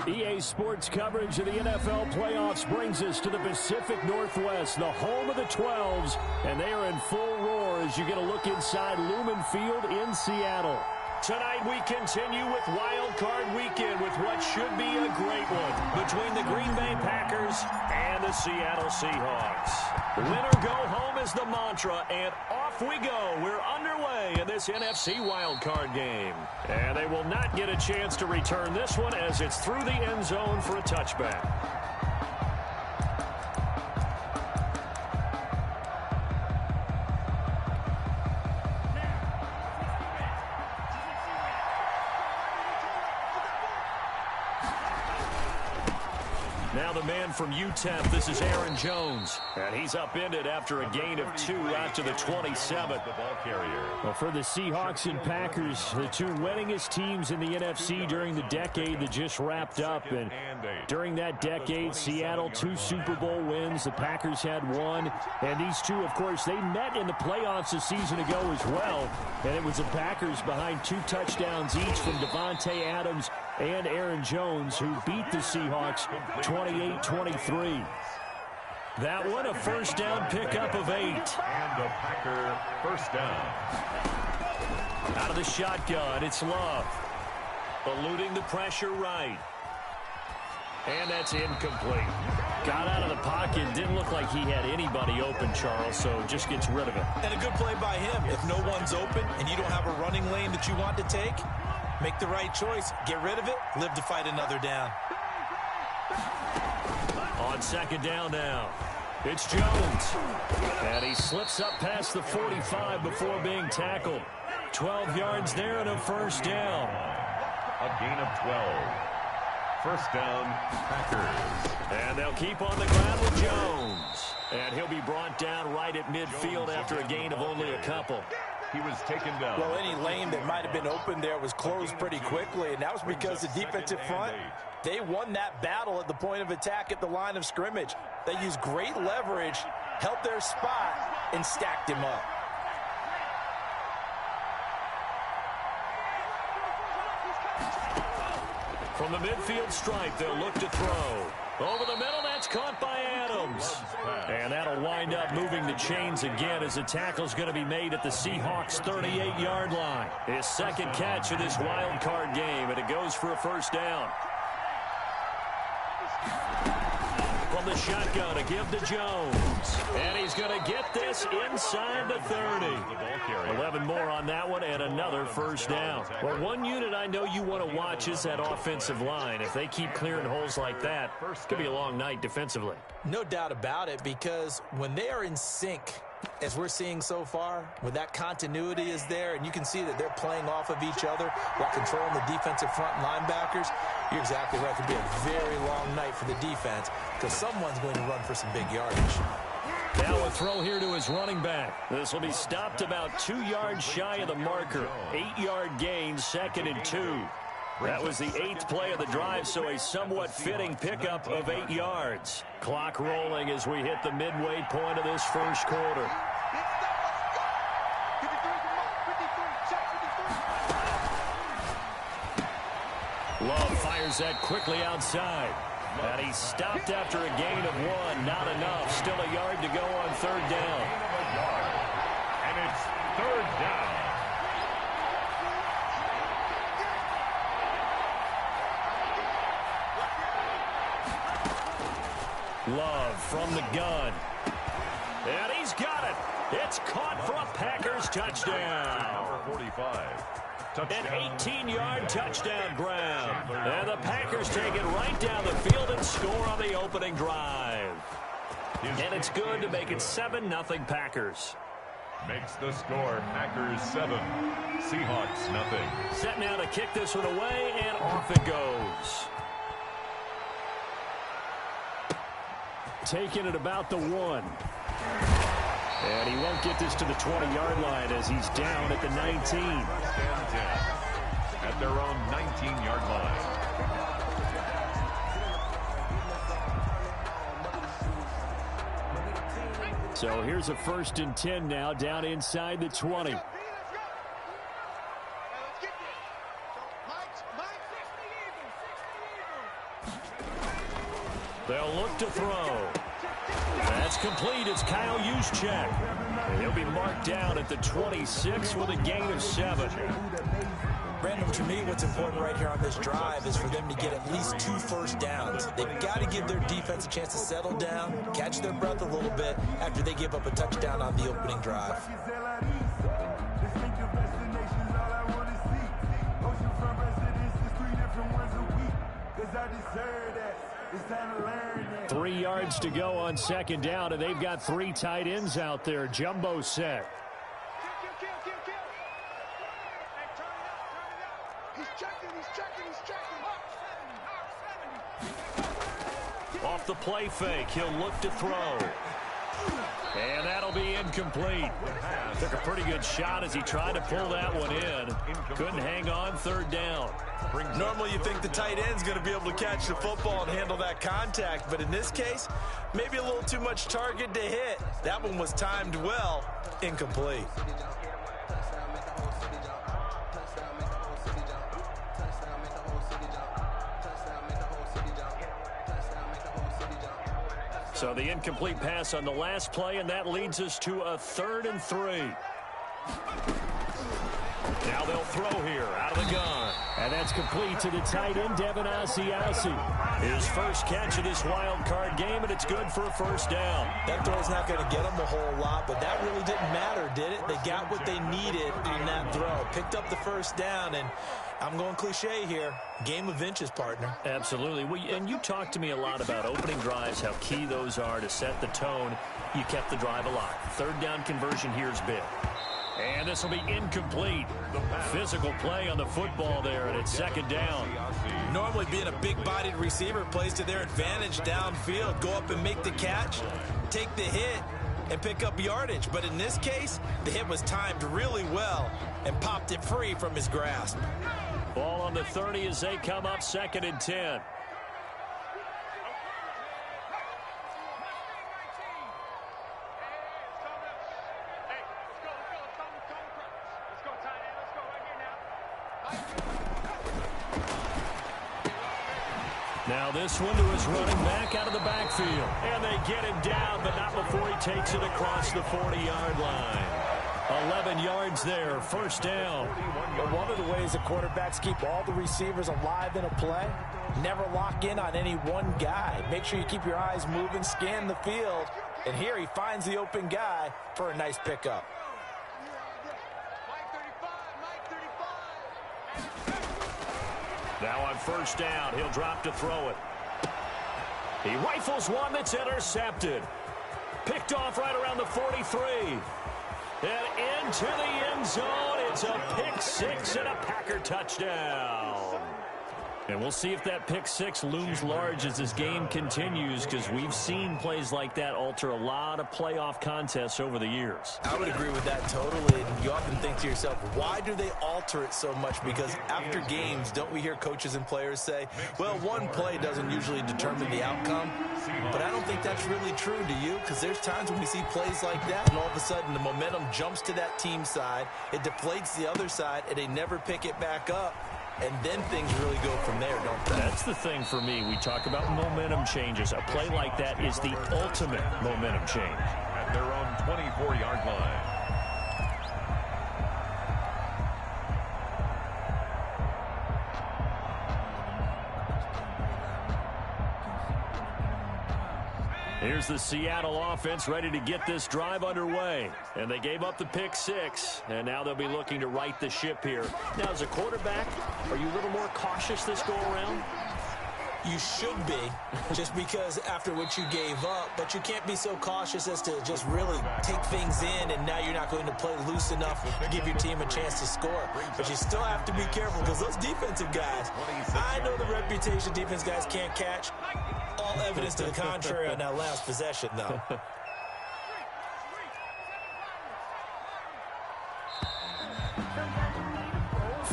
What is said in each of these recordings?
EA Sports coverage of the NFL playoffs brings us to the Pacific Northwest, the home of the 12s, and they are in full roar as you get a look inside Lumen Field in Seattle. Tonight we continue with Wild Card Weekend with what should be a great one between the Green Bay Packers and the Seattle Seahawks. Win or go home is the mantra, and off we go. We're underway in this NFC Wild Card game. And they will not get a chance to return this one as it's through the end zone for a touchback. Now the man from UTEP, this is Aaron Jones. And he's upended after a gain of 2 out to the 27. The ball carrier. Well, for the Seahawks and Packers, the two winningest teams in the NFC during the decade that just wrapped up. And during that decade, Seattle 2 Super Bowl wins. The Packers had 1. And these two, of course, they met in the playoffs a season ago as well. And it was the Packers behind 2 touchdowns each from Devontae Adams and Aaron Jones, who beat the Seahawks 28-23. That one, a first down pickup of 8. And a Packer first down. Out of the shotgun, it's Love. Eluding the pressure right. And that's incomplete. Got out of the pocket, didn't look like he had anybody open, Charles, so just gets rid of it. And a good play by him. If no one's open and you don't have a running lane that you want to take, make the right choice. Get rid of it. Live to fight another down. On second down now, it's Jones. And he slips up past the 45 before being tackled. 12 yards there and a first down. A gain of 12. First down, Packers. And they'll keep on the ground with Jones. And he'll be brought down right at midfield after a gain of only a couple. He was taken down. Well, any lane that might have been open there was closed pretty quickly, and that was because the defensive front, they won that battle at the point of attack at the line of scrimmage. They used great leverage, held their spot, and stacked him up. From the midfield stripe, they'll look to throw. Over the middle, that's caught by Adams. And that'll wind up moving the chains again as the tackle's going to be made at the Seahawks' 38-yard line. His second catch of this wild card game, and it goes for a first down. From the shotgun to give to Jones. And he's going to get this inside the 30. 11 more on that one and another first down. Well, one unit I know you want to watch is that offensive line. If they keep clearing holes like that, it could be a long night defensively. No doubt about it, because when they are in sync, as we're seeing so far, when that continuity is there and you can see that they're playing off of each other while controlling the defensive front linebackers, you're exactly right. It could be a very long night for the defense because someone's going to run for some big yardage. Now a throw here to his running back. This will be stopped about 2 yards shy of the marker. 8-yard gain, 2nd and 2. That was the 8th play of the drive, so a somewhat fitting pickup of 8 yards. Clock rolling as we hit the midway point of this first quarter. Love fires that quickly outside. And he's stopped after a gain of 1. Not enough. Still a yard to go on third down. And it's third down. Love from the gun. And he's got it. It's caught for a Packers touchdown. Number 45. An 18-yard touchdown grab. And the Packers take it right down the field and score on the opening drive. And it's good to make it 7-0 Packers. Makes the score Packers 7, Seahawks 0. Set now to kick this one away, and off it goes. Taking it about the 1. And he won't get this to the 20-yard line as he's down at the 19. At their own 19-yard line. So here's a 1st and 10 now down inside the 20. They'll look to throw. That's complete. It's Kyle Juszczyk. And he'll be marked down at the 26 with a gain of 7. Brandon, to me, what's important right here on this drive is for them to get at least 2 first downs. They've got to give their defense a chance to settle down, catch their breath a little bit after they give up a touchdown on the opening drive. – 3 yards to go on second down, and they've got 3 tight ends out there. Jumbo set. Off the play fake, he'll look to throw. And that'll be incomplete. Took a pretty good shot as he tried to pull that one in. Couldn't hang on, 3rd down. Normally you think the tight end's going to be able to catch the football and handle that contact, but in this case, maybe a little too much target to hit. That one was timed well, incomplete. So the incomplete pass on the last play, and that leads us to a 3rd and 3. Now they'll throw here out of the gun. And that's complete to the tight end, Devin Asiasi. His first catch of this wild card game, and it's good for a 1st down. That throw's not going to get them a whole lot, but that really didn't matter, did it? They got what they needed on that throw. Picked up the 1st down, and I'm going cliche here. Game of inches, partner. Absolutely. Well, and you talked to me a lot about opening drives, how key those are to set the tone. You kept the drive alive. 3rd down conversion here is big. And this will be incomplete. Physical play on the football there, and it's 2nd down. Normally being a big-bodied receiver plays to their advantage downfield. Go up and make the catch, take the hit, and pick up yardage. But in this case, the hit was timed really well and popped it free from his grasp. Ball on the 30 as they come up 2nd and 10. Now this one to his running back out of the backfield. And they get him down, but not before he takes it across the 40-yard line. 11 yards there, 1st down. But one of the ways the quarterbacks keep all the receivers alive in a play, never lock in on any one guy. Make sure you keep your eyes moving, scan the field. And here he finds the open guy for a nice pickup. Now on 1st down, he'll drop to throw it. He rifles one that's intercepted. Picked off right around the 43. And into the end zone. It's a pick 6 and a Packer touchdown. And we'll see if that pick 6 looms large as this game continues, because we've seen plays like that alter a lot of playoff contests over the years. I would agree with that totally. And you often think to yourself, why do they alter it so much? Because after games, don't we hear coaches and players say, well, one play doesn't usually determine the outcome? But I don't think that's really true, do you? Because there's times when we see plays like that, and all of a sudden the momentum jumps to that team side, it deflates the other side, and they never pick it back up. And then things really go from there, don't they? That's the thing for me. We talk about momentum changes. A play like that is the ultimate momentum change. At their own 24-yard line. Here's the Seattle offense ready to get this drive underway. And they gave up the pick 6, and now they'll be looking to right the ship here. Now, as a quarterback, are you a little more cautious this go-around? You should be, just because after what you gave up, but you can't be so cautious as to just really take things in, and now you're not going to play loose enough to give your team a chance to score. But you still have to be careful, because those defensive guys, I know the reputation defense guys can't catch. All evidence to the contrary on that last possession, though.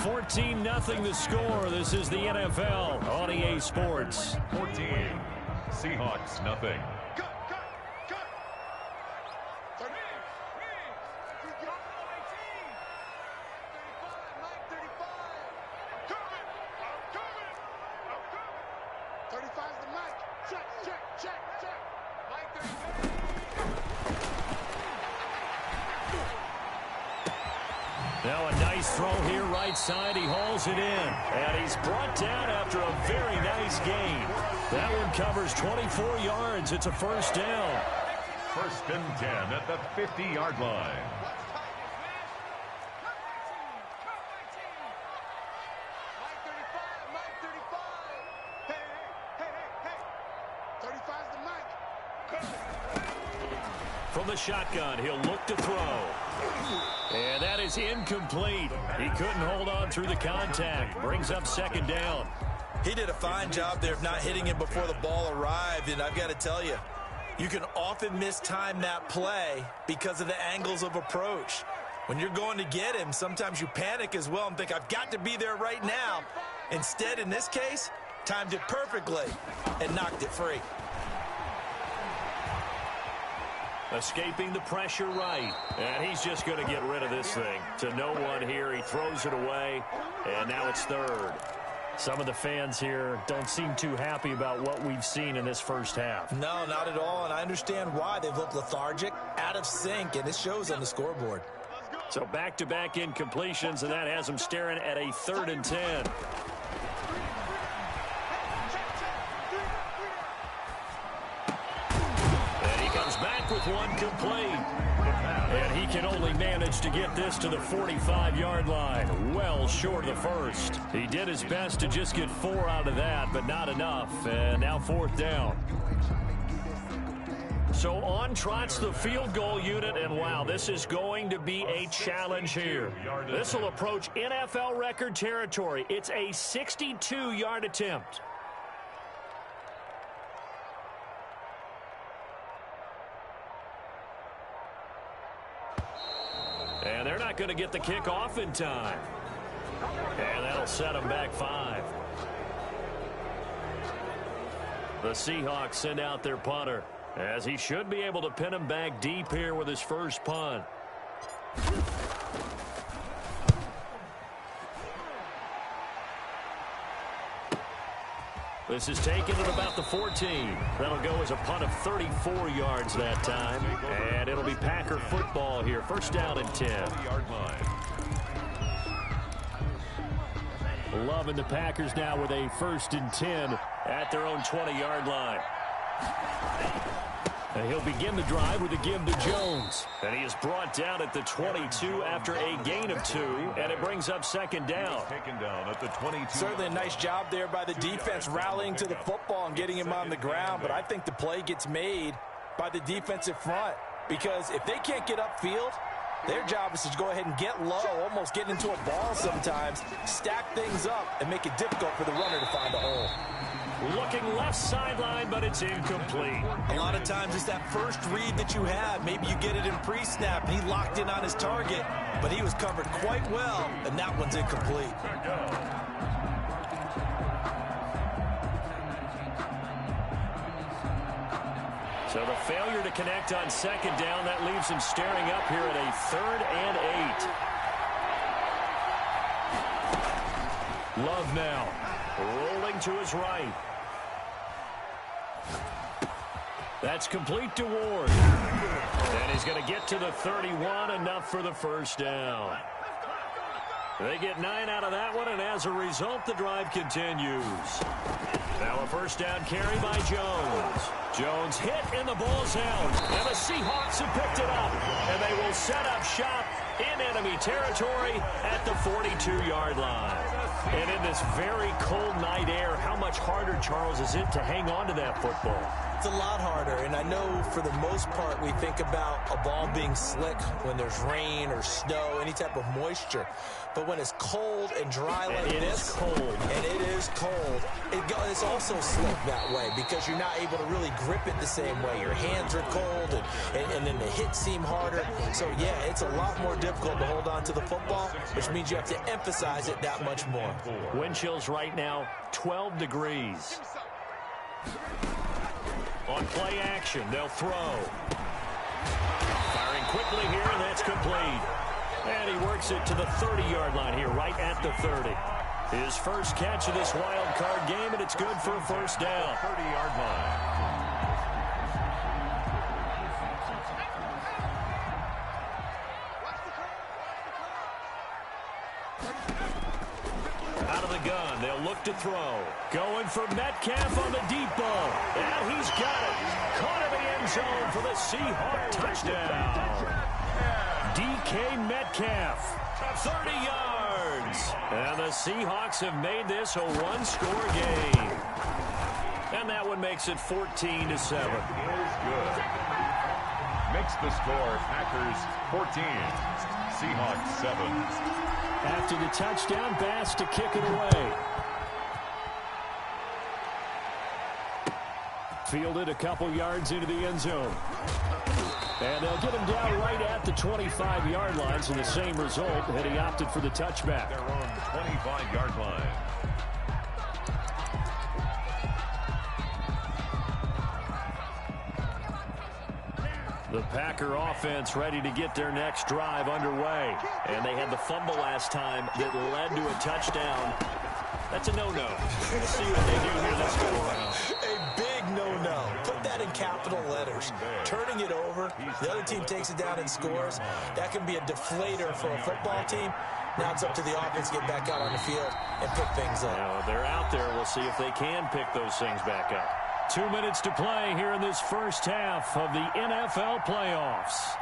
(14-0) the score. This is the NFL on EA Sports. 14. Seahawks, nothing. Now a nice throw here right side. He hauls it in. And he's brought down after a very nice gain. That one covers 24 yards. It's a first down. First and 10 at the 50-yard line. From the shotgun, he'll look to throw. And that is incomplete. He couldn't hold on through the contact. Brings up second down. He did a fine job there of not hitting him before the ball arrived, and I've got to tell you, you can often mistime that play because of the angles of approach. When you're going to get him, sometimes you panic as well and think, I've got to be there right now. Instead, in this case, timed it perfectly and knocked it free. Escaping the pressure right. And he's just going to get rid of this thing. To no one here. He throws it away. And now it's third. Some of the fans here don't seem too happy about what we've seen in this first half. No, not at all. And I understand why. They've looked lethargic, out of sync, and it shows on the scoreboard. So back-to-back incompletions, and that has them staring at a 3rd and 10. Back with one complete. And he can only manage to get this to the 45-yard line. Well short of the first. He did his best to just get 4 out of that, but not enough. And now 4th down. So on trots the field goal unit, and wow, this is going to be a challenge here. This will approach NFL record territory. It's a 62-yard attempt. And they're not going to get the kick off in time. And that'll set them back 5. The Seahawks send out their punter, as he should be able to pin him back deep here with his first punt. This is taken at about the 14. That'll go as a punt of 34 yards that time. And it'll be Packer football here. First down and 10. Loving the Packers now with a 1st and 10 at their own 20-yard line. And he'll begin the drive with a give to Jones. And he is brought down at the 22 after a gain of 2, and it brings up second down. Taken down at the 22. Certainly a nice job there by the defense rallying to the football and getting him on the ground, but I think the play gets made by the defensive front, because if they can't get upfield, their job is to go ahead and get low, almost get into a ball sometimes, stack things up, and make it difficult for the runner to find a hole. Looking left sideline, but it's incomplete. A lot of times it's that first read that you have. Maybe you get it in pre-snap. He locked in on his target, but he was covered quite well, and that one's incomplete. So the failure to connect on second down, that leaves him staring up here at a 3rd and 8. Love now, rolling to his right. That's complete to Ward. And he's going to get to the 31, enough for the first down. They get 9 out of that one, and as a result, the drive continues. Now a first down carry by Jones. Jones hit, and the ball's out. And the Seahawks have picked it up. And they will set up shop in enemy territory at the 42-yard line. And in this very cold night air, how much harder, Charles, is it to hang on to that football? It's a lot harder, and I know for the most part we think about a ball being slick when there's rain or snow, any type of moisture. But when it's cold and dry like this, it's also slick that way because you're not able to really grip it the same way. Your hands are cold, and then the hits seem harder. So, yeah, it's a lot more difficult to hold on to the football, which means you have to emphasize it that much more. Wind chills right now, 12 degrees. On play action, they'll throw. Firing quickly here, and that's complete. And he works it to the 30-yard line here, right at the 30. His first catch of this wild card game, and it's good for a first down. 30-yard line. Out of the gun, they'll look to throw. Going for Metcalf on the deep ball. And he's got it. Caught in the end zone for the Seahawk touchdown. DK Metcalf, 30 yards. And the Seahawks have made this a one-score game. And that one makes it 14-7. Is good. Makes the score Packers 14, Seahawks 7. After the touchdown, Bass to kick it away. Fielded a couple yards into the end zone. And they'll get him down right at the 25-yard line, so the same result, and he opted for the touchback. Their own 25-yard line. The Packer offense ready to get their next drive underway. And they had the fumble last time that led to a touchdown. That's a no-no. We'll see what they do here this go around. A big no-no. Put that in capital letters. Turning it over, the other team takes it down and scores. That can be a deflator for a football team. Now it's up to the offense to get back out on the field and pick things up. Now, they're out there. We'll see if they can pick those things back up. 2 minutes to play here in this first half of the NFL playoffs.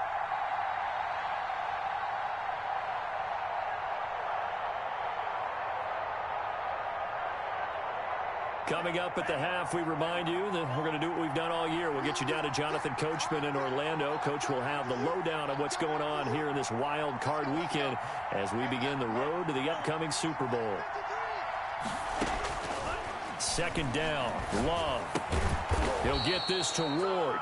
Coming up at the half, we remind you that we're going to do what we've done all year. We'll get you down to Jonathan Coachman in Orlando. Coach will have the lowdown of what's going on here in this wild card weekend as we begin the road to the upcoming Super Bowl. Second down, Love. He'll get this to Ward.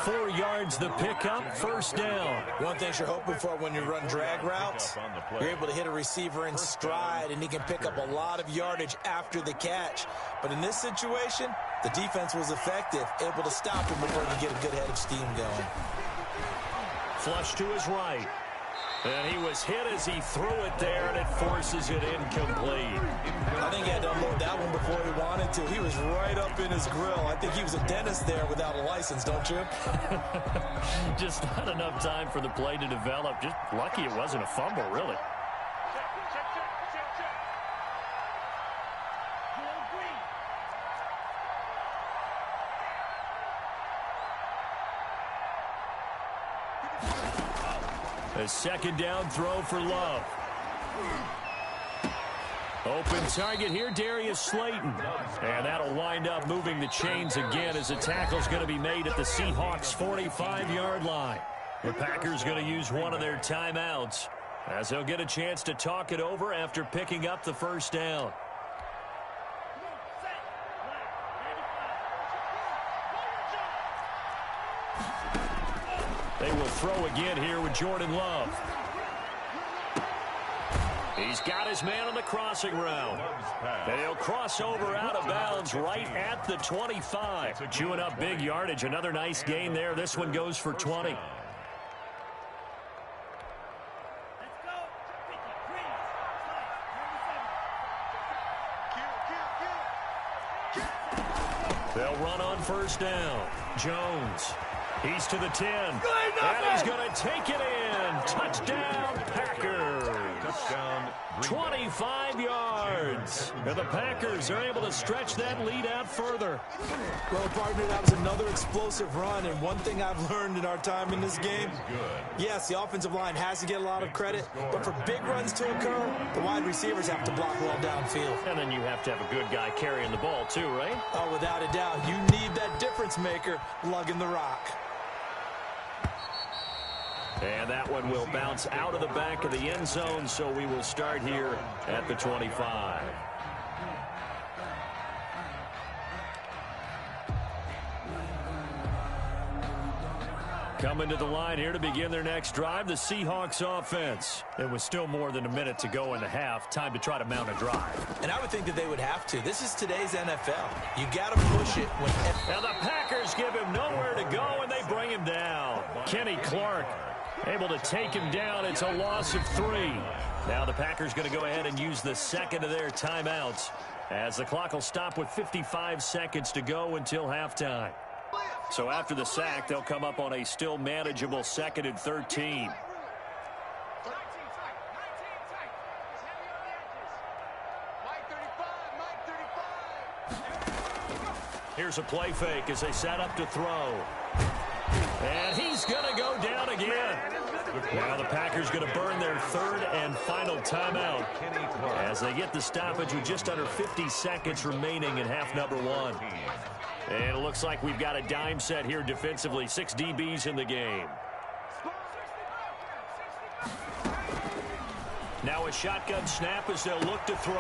4 yards the pickup, first down. One thing you're hoping for when you run drag routes, you're able to hit a receiver in stride, and he can pick up a lot of yardage after the catch. But in this situation, the defense was effective, able to stop him before he could get a good head of steam going. Flush to his right. And he was hit as he threw it there, and it forces it incomplete. I think he had to unload that one before he wanted to. He was right up in his grill. I think he was a dentist there without a license, don't you? Just not enough time for the play to develop. Just lucky it wasn't a fumble, really. A second down throw for Love. Open target here, Darius Slayton. And that'll wind up moving the chains again as the tackle's going to be made at the Seahawks' 45-yard line. The Packers going to use one of their timeouts as they'll get a chance to talk it over after picking up the first down. They will throw again here with Jordan Love. He's got his man on the crossing route. And he'll cross over out of bounds right at the 25. Chewing up big yardage. Another nice gain there. This one goes for 20. They'll run on first down. Jones. He's to the 10. And he's going to take it in. Touchdown, Packers. Touchdown. 25 yards. And the Packers are able to stretch that lead out further. Well, partner, that was another explosive run. And one thing I've learned in our time in this game, yes, the offensive line has to get a lot of credit. But for big runs to occur, the wide receivers have to block well downfield. And then you have to have a good guy carrying the ball too, right? Oh, without a doubt. You need that difference maker lugging the rock. And that one will bounce out of the back of the end zone, so we will start here at the 25. Coming to the line here to begin their next drive, the Seahawks offense. It was still more than a minute to go in the half. Time to try to mount a drive. And I would think that they would have to. This is today's NFL. You got to push it. And the Packers give him nowhere to go, and they bring him down. Kenny Clark able to take him down. It's a loss of 3. Now the Packers going to go ahead and use the second of their timeouts as the clock will stop with 55 seconds to go until halftime. So after the sack, they'll come up on a still manageable 2nd and 13. Here's a play fake as they set up to throw. And he's going to go down again. Now the Packers going to burn their 3rd and final timeout as they get the stoppage with just under 50 seconds remaining in half number 1. And it looks like we've got a dime set here defensively. 6 DBs in the game. Now a shotgun snap as they'll look to throw.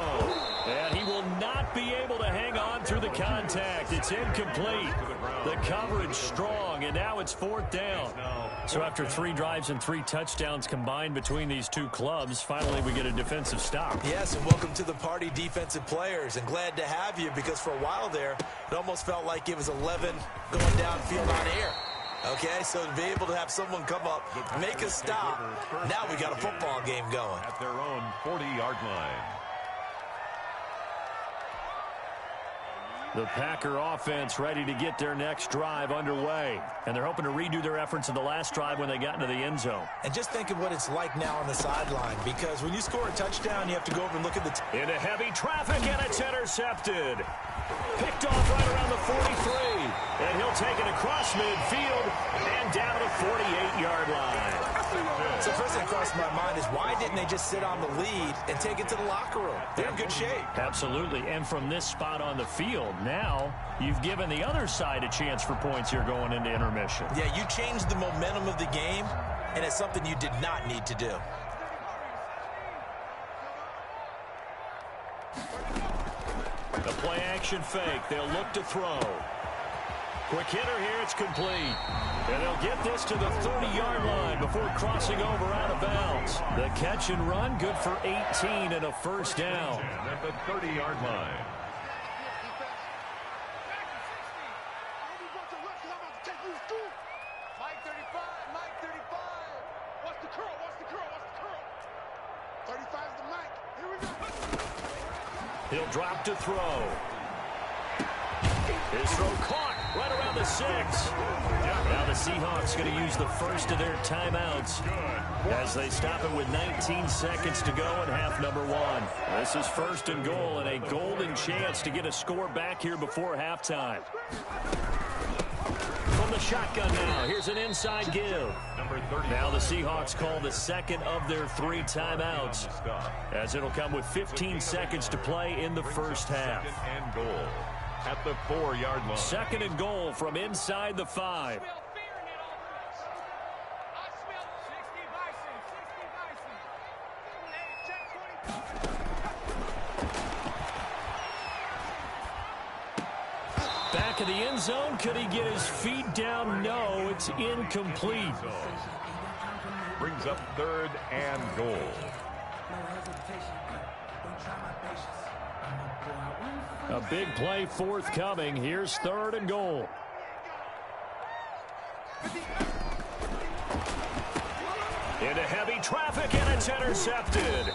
And he will not be able to hang on through the contact. It's incomplete. The coverage strong, and now it's 4th down. So after 3 drives and 3 touchdowns combined between these two clubs, finally we get a defensive stop. Yes, and welcome to the party, defensive players. And glad to have you because for a while there, it almost felt like it was 11 going downfield on air. Okay, so to be able to have someone come up, make a stop, now we got a football game going. At their own 40-yard line. The Packer offense ready to get their next drive underway. And they're hoping to redo their efforts in the last drive when they got into the end zone. And just think of what it's like now on the sideline, because when you score a touchdown, you have to go over and look at the... Into heavy traffic, and it's intercepted. Picked off right around the 43. And he'll take it across midfield and down the 48-yard line. So first thing crossed my mind is why didn't they just sit on the lead and take it to the locker room? They're in good shape. Absolutely. And from this spot on the field, now you've given the other side a chance for points here going into intermission. Yeah, you changed the momentum of the game, and it's something you did not need to do. The play action fake. They'll look to throw. Quick hitter here. It's complete. And they'll get this to the 30-yard line before crossing over out of bounds. The catch and run, good for 18 and a first down. At the 30-yard line. He'll drop to throw. His throw caught right around the 6. Now the Seahawks going to use the first of their timeouts as they stop it with 19 seconds to go in half number 1. This is 1st and goal and a golden chance to get a score back here before halftime. From the shotgun now, here's an inside give. Now the Seahawks call the second of their 3 timeouts as it'll come with 15 seconds to play in the first half. 2nd and goal at the 4-yard line. 2nd and goal from inside the 5. Back of the end zone. Could he get his feet down? No, it's incomplete. Brings up 3rd and goal. A big play forthcoming. Here's 3rd and goal. Into heavy traffic, and it's intercepted.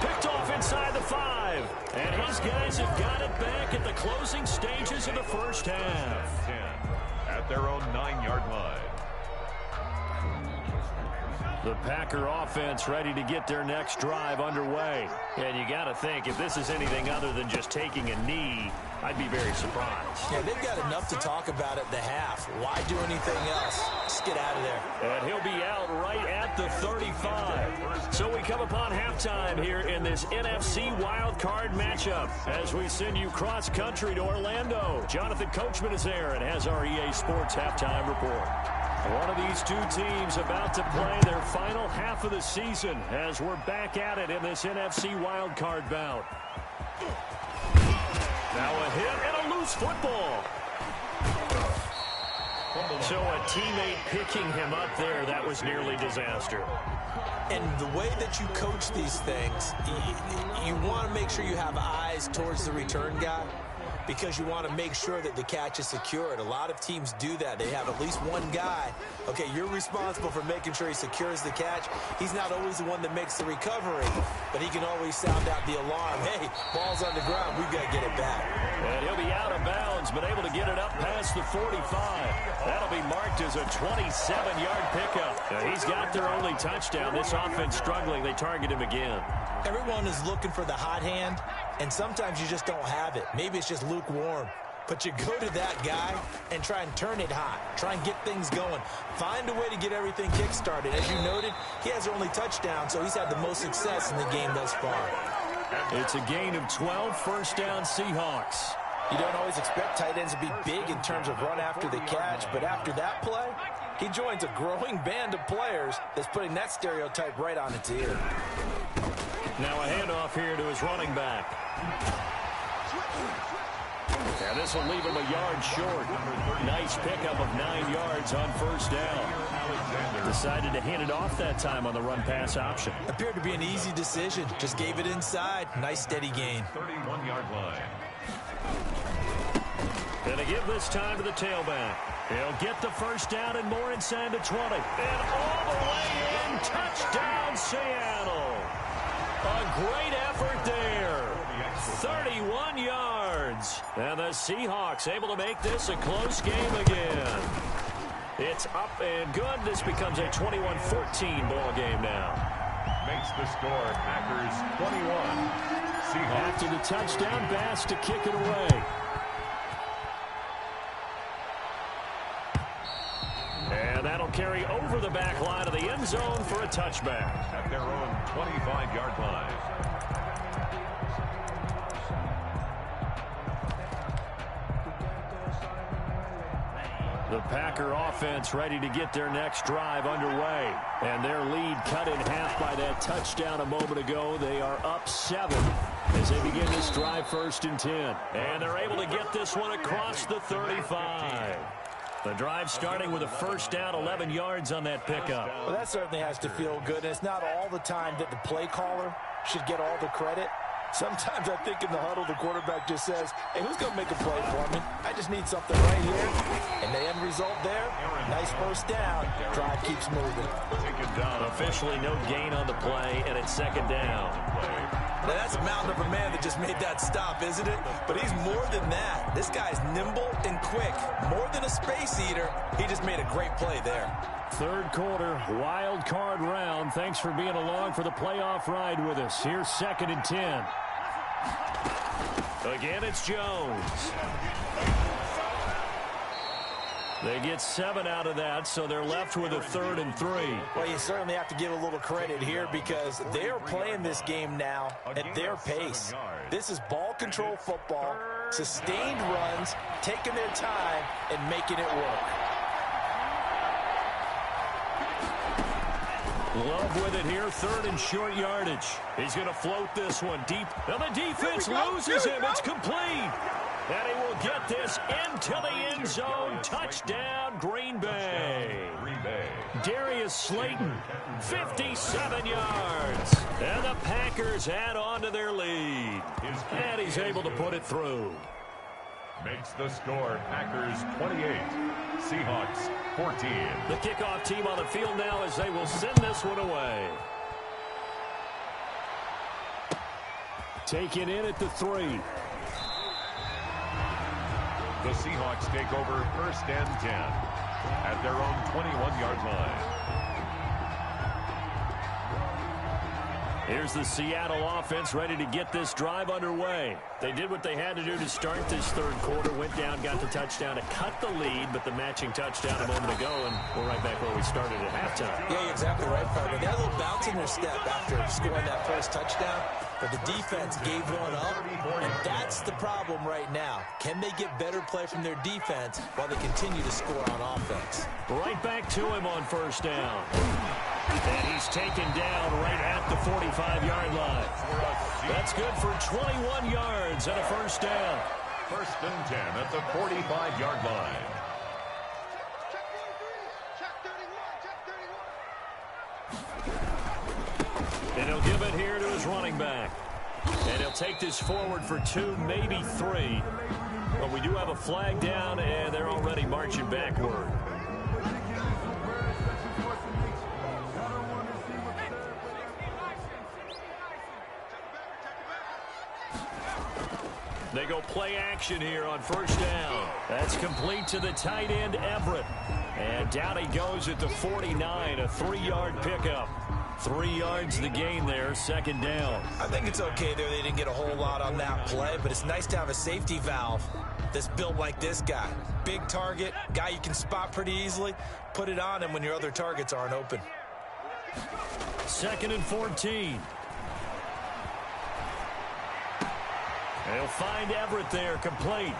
Picked off inside the 5. And his guys have got it back at the closing stages of the first half. 10 at their own 9-yard line. The Packer offense ready to get their next drive underway. And you got to think, if this is anything other than just taking a knee, I'd be very surprised. Yeah, they've got enough to talk about at the half. Why do anything else? Just get out of there. And he'll be out right at the 35. So we come upon halftime here in this NFC wildcard matchup as we send you cross-country to Orlando. Jonathan Coachman is there and has our EA Sports halftime report. One of these two teams about to play their final half of the season as we're back at it in this NFC wildcard bout. Now a hit and a loose football. So a teammate picking him up there, that was nearly disaster. And the way that you coach these things, you want to make sure you have eyes towards the return guy. because you want to make sure that the catch is secured. A lot of teams do that. They have at least one guy. Okay, you're responsible for making sure he secures the catch. He's not always the one that makes the recovery, but he can always sound out the alarm. Hey, ball's on the ground. We've got to get it back. And he'll be out of bounds, but able to get it up past the 45. That'll be marked as a 27-yard pickup. He's got their only touchdown. This offense struggling. They target him again. Everyone is looking for the hot hand, and sometimes you just don't have it. Maybe it's just lukewarm. But you go to that guy and try and turn it hot. Try and get things going. Find a way to get everything kick-started. As you noted, he has their only touchdown, so he's had the most success in the game thus far. It's a gain of 12, first down Seahawks. You don't always expect tight ends to be big in terms of run after the catch, but after that play, he joins a growing band of players that's putting that stereotype right on its ear. Now a handoff here to his running back. And this will leave him a yard short. Nice pickup of 9 yards on first down. Decided to hand it off that time on the run-pass option. Appeared to be an easy decision. Just gave it inside. Nice steady gain. 31-yard line. Gonna give this time to the tailback. He'll get the first down and more inside the 20. And all the way in. Touchdown, Seattle. A great effort there. 31 yards. And the Seahawks able to make this a close game again. It's up and good. This becomes a 21-14 ball game now. Makes the score Packers 21. Seahawks. After the touchdown, Bass to kick it away. And that'll carry over the back line of the end zone for a touchback. At their own 25-yard line. The Packer offense ready to get their next drive underway. And their lead cut in half by that touchdown a moment ago. They are up 7 as they begin this drive, 1st and 10. And they're able to get this one across the 35. The drive starting with a first down, 11 yards on that pickup. Well, that certainly has to feel good. And it's not all the time that the play caller should get all the credit. Sometimes I think in the huddle, the quarterback just says, hey, who's going to make a play for me? I just need something right here. And the end result there, nice first down. Drive keeps moving. Officially no gain on the play, and it's 2nd down. Now, that's a mountain of a man that just made that stop, isn't it? But he's more than that. This guy's nimble and quick. More than a space eater, he just made a great play there. 3rd quarter, wild card round. Thanks for being along for the playoff ride with us. Here's 2nd and 10. Again, it's Jones. They get 7 out of that, so they're left with a 3rd and 3. Well, you certainly have to give a little credit here because they're playing this game now at their pace. This is ball control football, sustained runs, taking their time, and making it work. Love with it here, 3rd and short yardage. He's going to float this one deep. Now the defense loses him. It's complete. And he will get this into the end zone. Touchdown, Green Bay. Darius Slayton, 57 yards. And the Packers add on to their lead. And he's able to put it through. Makes the score Packers 28, Seahawks 14. The kickoff team on the field now as they will send this one away. Taken in at the 3. The Seahawks take over 1st and 10 at their own 21-yard line. Here's the Seattle offense ready to get this drive underway. They did what they had to do to start this 3rd quarter, went down, got the touchdown to cut the lead, but the matching touchdown a moment ago, and we're right back where we started at halftime. Yeah, you're exactly right, partner. They had a little bounce in their step after scoring that first touchdown, but the defense gave one up, and that's the problem right now. Can they get better play from their defense while they continue to score on offense? Right back to him on 1st down. And he's taken down right at the 45-yard line. That's good for 21 yards and a 1st down. 1st and 10 at the 45-yard line. And he'll give it here to his running back. And he'll take this forward for 2, maybe 3. But we do have a flag down, and they're already marching backward. They go play action here on first down. That's complete to the tight end, Everett. And down he goes at the 49, a 3-yard pickup. 3 yards the gain there, second down. I think it's okay there. They didn't get a whole lot on that play, but it's nice to have a safety valve that's built like this guy. Big target, guy you can spot pretty easily. Put it on him when your other targets aren't open. 2nd and 14. They'll find Everett there, complete.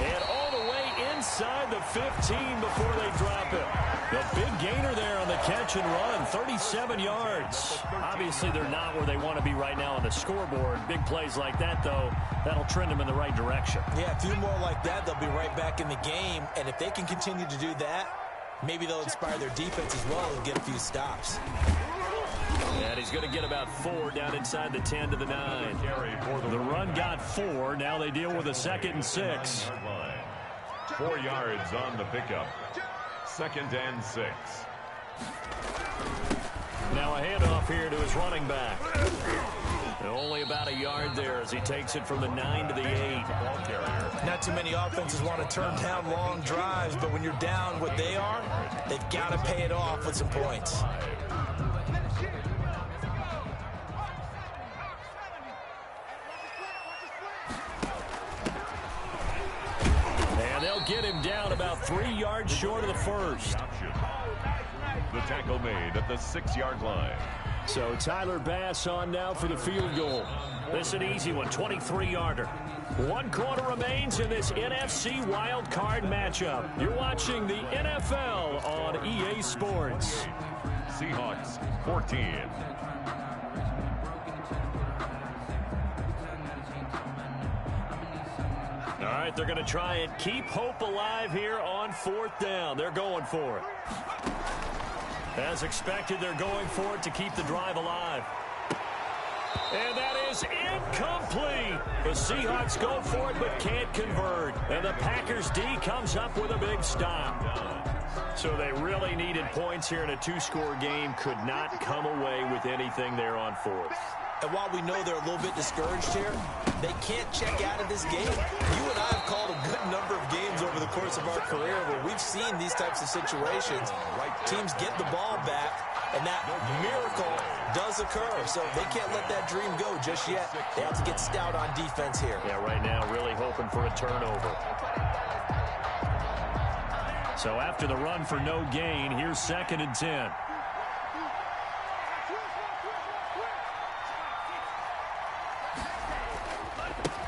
And all the way inside the 15 before they drop it. The big gainer there on the catch and run, 37 yards. Obviously, they're not where they want to be right now on the scoreboard. Big plays like that, though, that'll trend them in the right direction. Yeah, a few more like that, they'll be right back in the game. And if they can continue to do that, maybe they'll inspire their defense as well and get a few stops. And he's going to get about 4 down inside the 10 to the 9. The run got 4. Now they deal with a 2nd and 6. 4 yards on the pickup. 2nd and 6. Now a handoff here to his running back. And only about a yard there as he takes it from the 9 to the 8. Not too many offenses want to turn down long drives, but when you're down what they are, they've got to pay it off with some points. Get him down about 3 yards short of the first. The tackle made at the 6-yard line. So Tyler Bass on now for the field goal. This is an easy one, 23-yarder. 1 quarter remains in this NFC wild card matchup. You're watching the NFL on EA Sports. Seahawks 14. All right, they're going to try and keep hope alive here on 4th down. They're going for it. As expected, they're going for it to keep the drive alive. And that is incomplete. The Seahawks go for it but can't convert. And the Packers D comes up with a big stop. So they really needed points here in a 2-score game. Could not come away with anything there on 4th. And while we know they're a little bit discouraged here, they can't check out of this game. You and I have called a good number of games over the course of our career where we've seen these types of situations. Teams get the ball back, and that miracle does occur. So they can't let that dream go just yet. They have to get stout on defense here. Yeah, right now really hoping for a turnover. So after the run for no gain, here's 2nd and 10.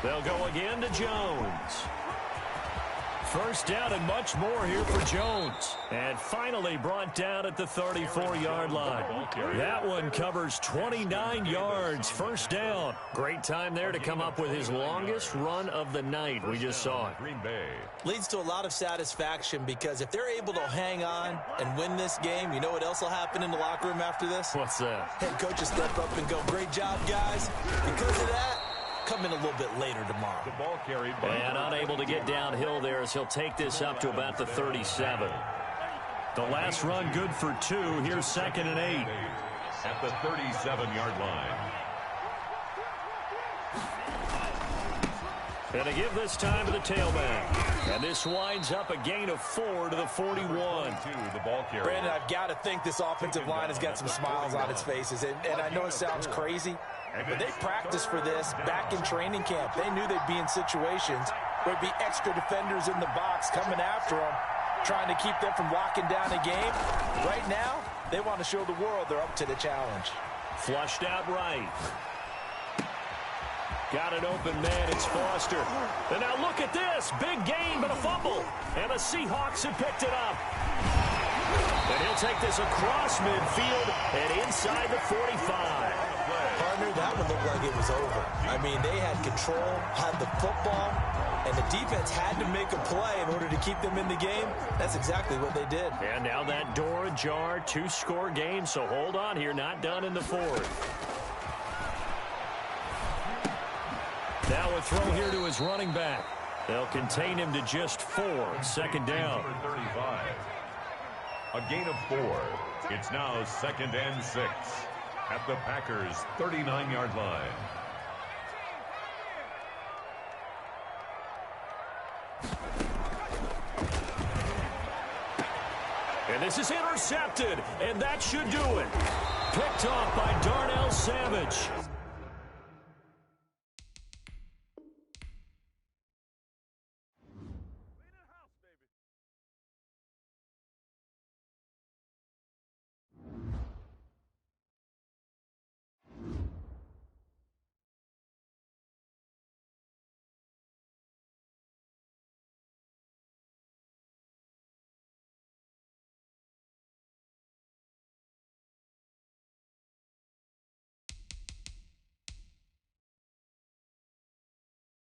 They'll go again to Jones. First down and much more here for Jones. And finally brought down at the 34-yard line. That one covers 29 yards. First down. Great time there to come up with his longest run of the night. We just saw it. Green Bay. Leads to a lot of satisfaction because if they're able to hang on and win this game, you know what else will happen in the locker room after this? What's that? Head coach will step up and go, great job, guys. Because of that, come in a little bit later tomorrow. The ball carried by and unable to get downhill there as he'll take this up to about the 37. The last run good for 2. Here's 2nd and 8. At the 37-yard line. And to give this time to the tailback. And this winds up a gain of 4 to the 41. The ball carrier. Brandon, I've got to think this offensive line has got some smiles on its faces. And I know it sounds crazy, but they practiced for this back in training camp. They knew they'd be in situations where there'd be extra defenders in the box coming after them, trying to keep them from locking down a game. Right now, they want to show the world they're up to the challenge. Flushed out right. Got an open man, it's Foster. And now look at this, big gain but a fumble. And the Seahawks have picked it up. And he'll take this across midfield and inside the 45. Partner, that one looked like it was over. I mean, they had control, had the football, and the defense had to make a play in order to keep them in the game. That's exactly what they did. And now that door ajar, 2-score game, so hold on here, not done in the 4th. Now a throw here to his running back. They'll contain him to just 4. Second down. Number 35. A gain of 4. It's now 2nd and 6 at the Packers' 39-yard line. And this is intercepted, and that should do it. Picked off by Darnell Savage.